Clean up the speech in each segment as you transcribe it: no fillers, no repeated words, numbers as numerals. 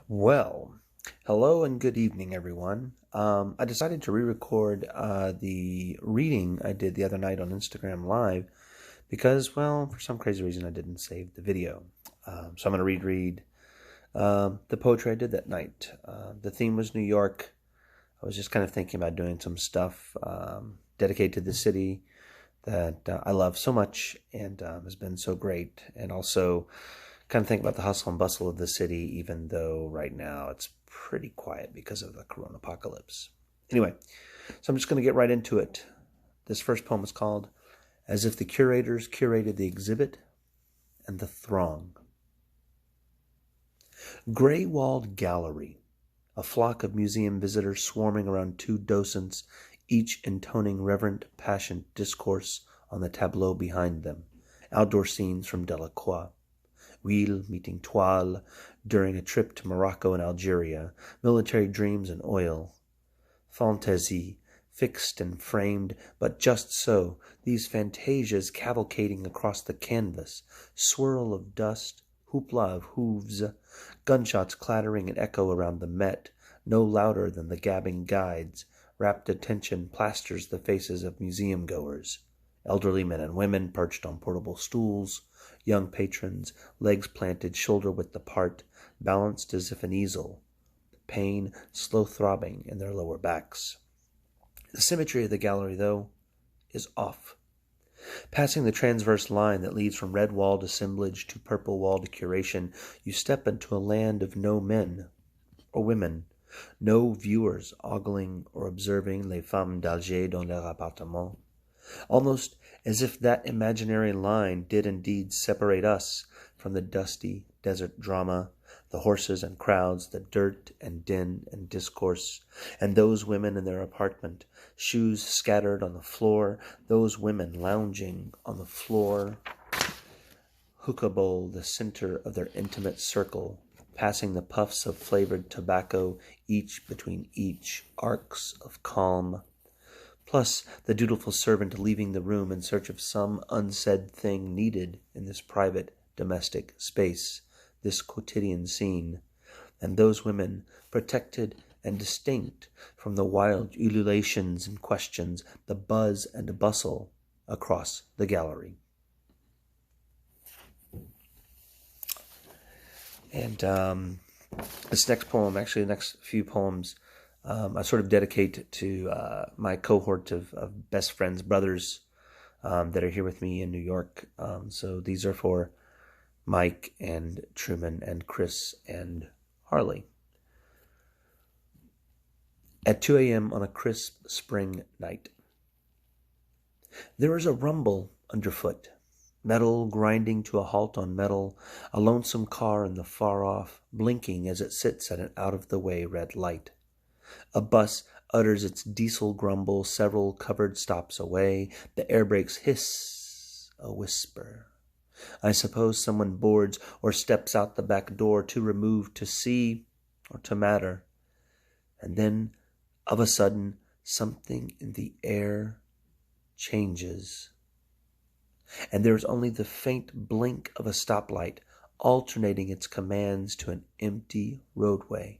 Well, hello and good evening, everyone. I decided to re-record the reading I did the other night on Instagram Live because, well, for some crazy reason, I didn't save the video. So I'm going to reread the poetry I did that night. The theme was New York. I was just kind of thinking about doing some stuff dedicated to the city that I love so much and has been so great, and also kind of think about the hustle and bustle of the city, even though right now it's pretty quiet because of the corona apocalypse. Anyway, so I'm just going to get right into it. This first poem is called As If the Curators Curated the Exhibit and the Throng. Gray-walled gallery, a flock of museum visitors swarming around two docents, each intoning reverent, passionate discourse on the tableau behind them. Outdoor scenes from Delacroix. Wheel meeting toile during a trip to Morocco and Algeria, military dreams and oil. Fantaisie, fixed and framed, but just so, these fantasias cavalcading across the canvas, swirl of dust, hoopla of hooves, gunshots clattering and echo around the Met, no louder than the gabbing guides. Rapt attention plasters the faces of museum goers. Elderly men and women perched on portable stools, young patrons, legs planted shoulder-width apart, balanced as if an easel, pain slow throbbing in their lower backs. The symmetry of the gallery, though, is off. Passing the transverse line that leads from red-walled assemblage to purple-walled curation, you step into a land of no men or women, no viewers ogling or observing les femmes d'Alger dans leur appartement. Almost as if that imaginary line did indeed separate us from the dusty desert drama, the horses and crowds, the dirt and din and discourse, and those women in their apartment, shoes scattered on the floor, those women lounging on the floor, hookah bowl the center of their intimate circle, passing the puffs of flavored tobacco, each between each, arcs of calm, plus the dutiful servant leaving the room in search of some unsaid thing needed in this private domestic space, this quotidian scene, and those women protected and distinct from the wild ululations and questions, the buzz and bustle across the gallery. And this next poem, actually the next few poems, I sort of dedicate to my cohort of best friends, brothers that are here with me in New York. So these are for Mike and Truman and Chris and Harley. At 2 a.m. on a crisp spring night. There is a rumble underfoot, metal grinding to a halt on metal, a lonesome car in the far off, blinking as it sits at an out-of-the-way red light. A bus utters its diesel grumble several covered stops away. The air brakes hiss, a whisper. I suppose someone boards or steps out the back door, too removed to see or to matter. And then, of a sudden, something in the air changes. And there is only the faint blink of a stoplight, alternating its commands to an empty roadway.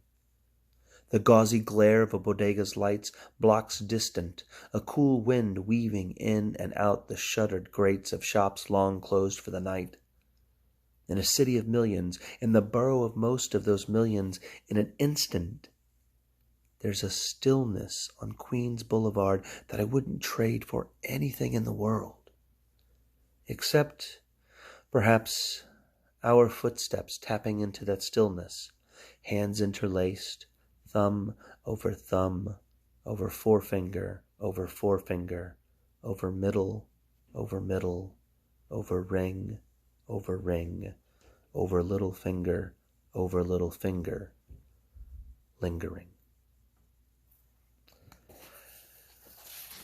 The gauzy glare of a bodega's lights blocks distant, a cool wind weaving in and out the shuttered grates of shops long closed for the night. In a city of millions, in the borough of most of those millions, in an instant, there's a stillness on Queens Boulevard that I wouldn't trade for anything in the world. Except, perhaps, our footsteps tapping into that stillness, hands interlaced, thumb, over forefinger, over forefinger, over middle, over middle, over ring, over ring, over little finger, lingering.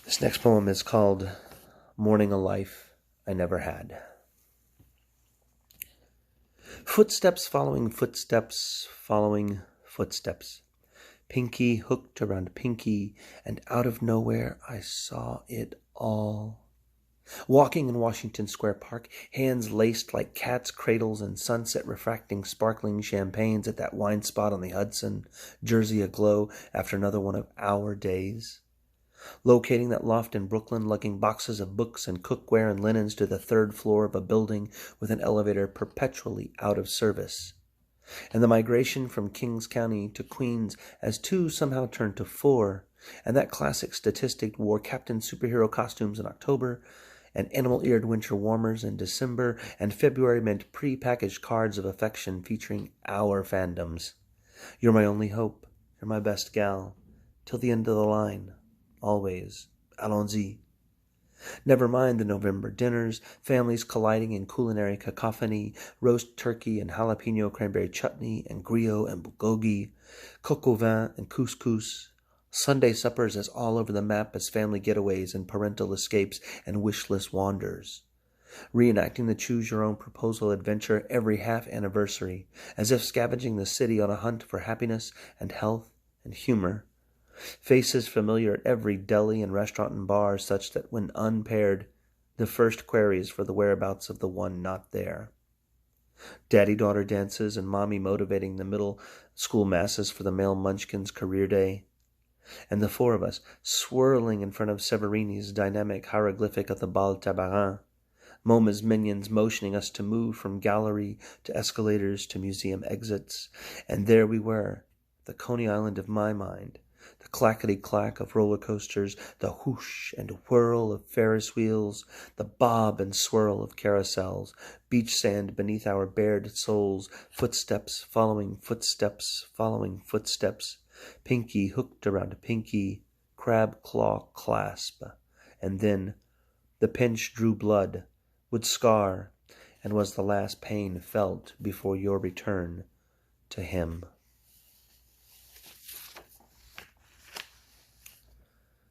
This next poem is called Mourning a Life I Never Had. Footsteps following footsteps following footsteps. Pinky hooked around pinky, and out of nowhere I saw it all. Walking in Washington Square Park, hands laced like cats' cradles in sunset refracting sparkling champagnes at that wine spot on the Hudson, Jersey aglow after another one of our days. Locating that loft in Brooklyn, lugging boxes of books and cookware and linens to the third floor of a building with an elevator perpetually out of service. And the migration from Kings County to Queens as two somehow turned to four, and that classic statistic wore Captain Superhero costumes in October, and animal-eared winter warmers in December, and February meant pre-packaged cards of affection featuring our fandoms. You're my only hope. You're my best gal. Till the end of the line. Always. Allons-y. Never mind the November dinners, families colliding in culinary cacophony, roast turkey and jalapeno cranberry chutney and griot and bulgogi, coq au vin and couscous, Sunday suppers as all over the map as family getaways and parental escapes and wishless wanders. Reenacting the choose-your-own proposal adventure every half-anniversary, as if scavenging the city on a hunt for happiness and health and humor. Faces familiar at every deli and restaurant and bar, such that when unpaired, the first queries for the whereabouts of the one not there. Daddy-daughter dances and mommy motivating the middle school masses for the male munchkin's career day. And the four of us swirling in front of Severini's dynamic hieroglyphic of the Bal Tabarin, MoMA's minions motioning us to move from gallery to escalators to museum exits, and there we were, the Coney Island of my mind, the clackety-clack of roller coasters, the whoosh and whirl of Ferris wheels, the bob and swirl of carousels, beach sand beneath our bared soles, footsteps following footsteps following footsteps, pinky hooked around a pinky, crab claw clasp, and then the pinch drew blood, would scar, and was the last pain felt before your return to him.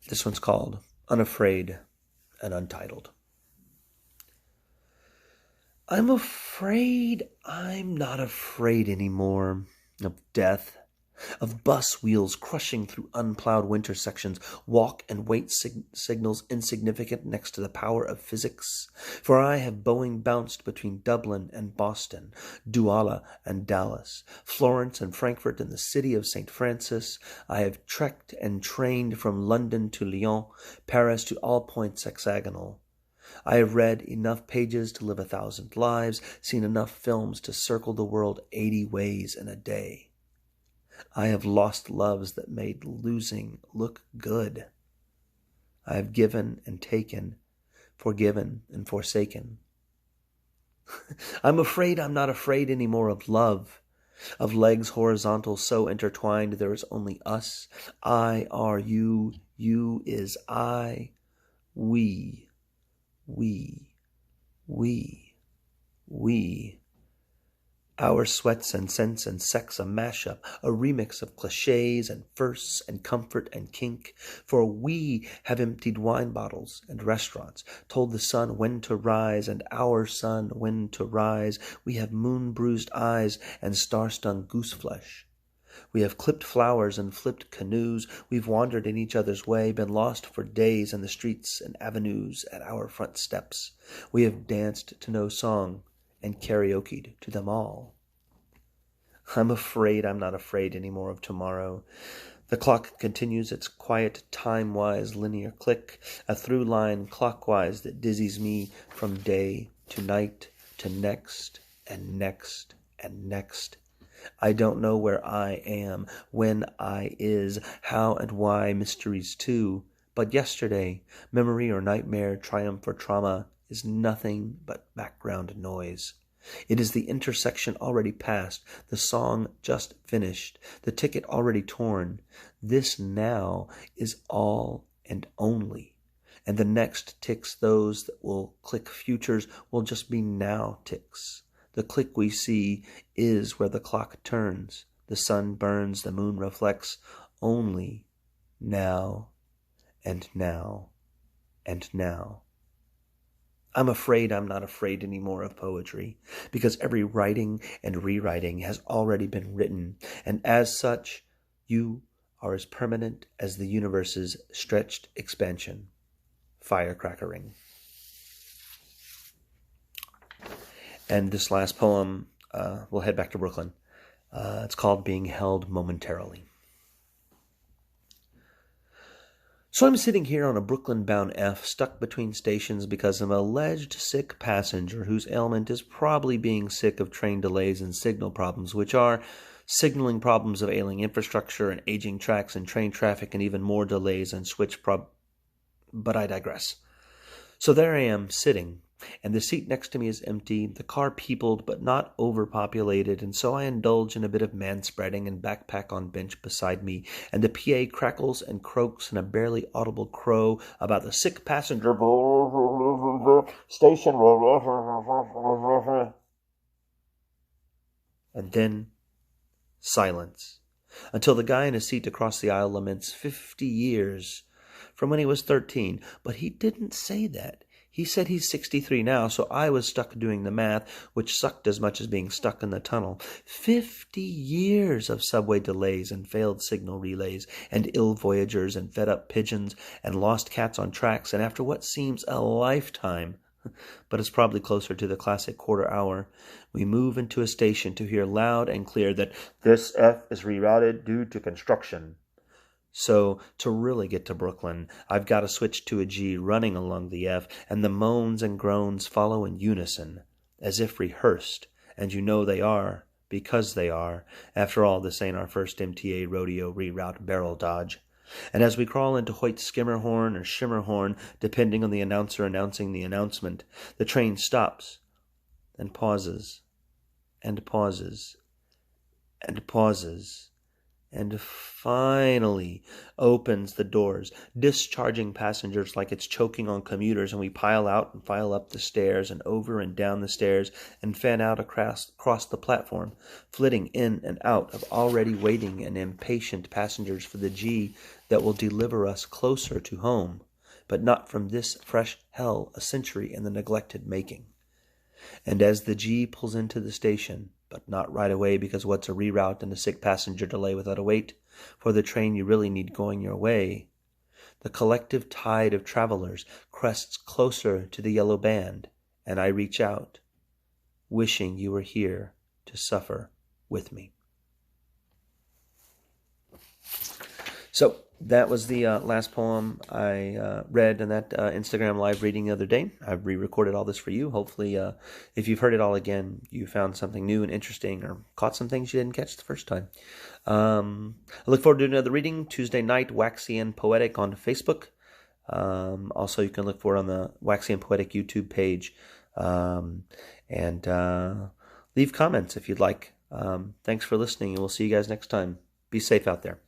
This one's called Unafraid and Untitled. I'm afraid I'm not afraid anymore of death, of bus wheels crushing through unplowed winter sections, walk and wait signals insignificant next to the power of physics. For I have Boeing bounced between Dublin and Boston, Douala and Dallas, Florence and Frankfurt and the city of St. Francis. I have trekked and trained from London to Lyon, Paris to all points hexagonal. I have read enough pages to live 1,000 lives, seen enough films to circle the world 80 ways in a day. I have lost loves that made losing look good. I have given and taken, forgiven and forsaken. I'm afraid I'm not afraid anymore of love, of legs horizontal so intertwined there is only us. I are you, you is I, we. Our sweats and scents and sex a mashup, a remix of cliches and firsts and comfort and kink. For we have emptied wine bottles and restaurants, told the sun when to rise and our sun when to rise. We have moon-bruised eyes and star-stung goose flesh. We have clipped flowers and flipped canoes. We've wandered in each other's way, been lost for days in the streets and avenues at our front steps. We have danced to no song and karaoke'd to them all. I'm afraid I'm not afraid anymore of tomorrow. The clock continues its quiet, time-wise linear click, a through line clockwise that dizzies me from day to night to next and next and next. I don't know where I am, when I is, how and why, mysteries too. But yesterday, memory or nightmare, triumph or trauma, is nothing but background noise. It is the intersection already passed, the song just finished, the ticket already torn. This now is all and only. And the next ticks, those that will click futures, will just be now ticks. The click we see is where the clock turns. The sun burns, the moon reflects, only now and now and now. I'm afraid I'm not afraid anymore of poetry, because every writing and rewriting has already been written, and as such, you are as permanent as the universe's stretched expansion. Firecrackering. And this last poem, we'll head back to Brooklyn. It's called Being Held Momentarily. So I'm sitting here on a Brooklyn-bound F, stuck between stations because of an alleged sick passenger whose ailment is probably being sick of train delays and signal problems, which are signaling problems of ailing infrastructure and aging tracks and train traffic and even more delays and But I digress. So there I am, sitting, and the seat next to me is empty, the car peopled but not overpopulated, and so I indulge in a bit of manspreading and backpack on bench beside me, and the PA crackles and croaks in a barely audible crow about the sick passenger station. And then silence, until the guy in a seat across the aisle laments 50 years from when he was 13, but he didn't say that. He said he's 63 now, so I was stuck doing the math, which sucked as much as being stuck in the tunnel. 50 years of subway delays and failed signal relays, and ill voyagers and fed-up pigeons, and lost cats on tracks, and after what seems a lifetime, but it's probably closer to the classic quarter hour, we move into a station to hear loud and clear that this F is rerouted due to construction. So, to really get to Brooklyn, I've got to switch to a G running along the F, and the moans and groans follow in unison, as if rehearsed, and you know they are, because they are. After all, this ain't our first MTA rodeo reroute barrel dodge. And as we crawl into Hoyt's Skimmerhorn or Shimmerhorn, depending on the announcer announcing the announcement, the train stops, and pauses, and pauses, and pauses, and finally opens the doors, discharging passengers like it's choking on commuters, and we pile out and file up the stairs and over and down the stairs and fan out across the platform, flitting in and out of already waiting and impatient passengers for the G that will deliver us closer to home, but not from this fresh hell a century in the neglected making. And as the G pulls into the station, but not right away, because what's a reroute and a sick passenger delay without a wait for the train you really need going your way, the collective tide of travelers crests closer to the yellow band, and I reach out, wishing you were here to suffer with me. So that was the last poem I read in that Instagram live reading the other day. I've re-recorded all this for you. Hopefully, if you've heard it all again, you found something new and interesting, or caught some things you didn't catch the first time. I look forward to another reading Tuesday night, Waxy and Poetic on Facebook. Also, you can look for it on the Waxy and Poetic YouTube page. And leave comments if you'd like. Thanks for listening, and we'll see you guys next time. Be safe out there.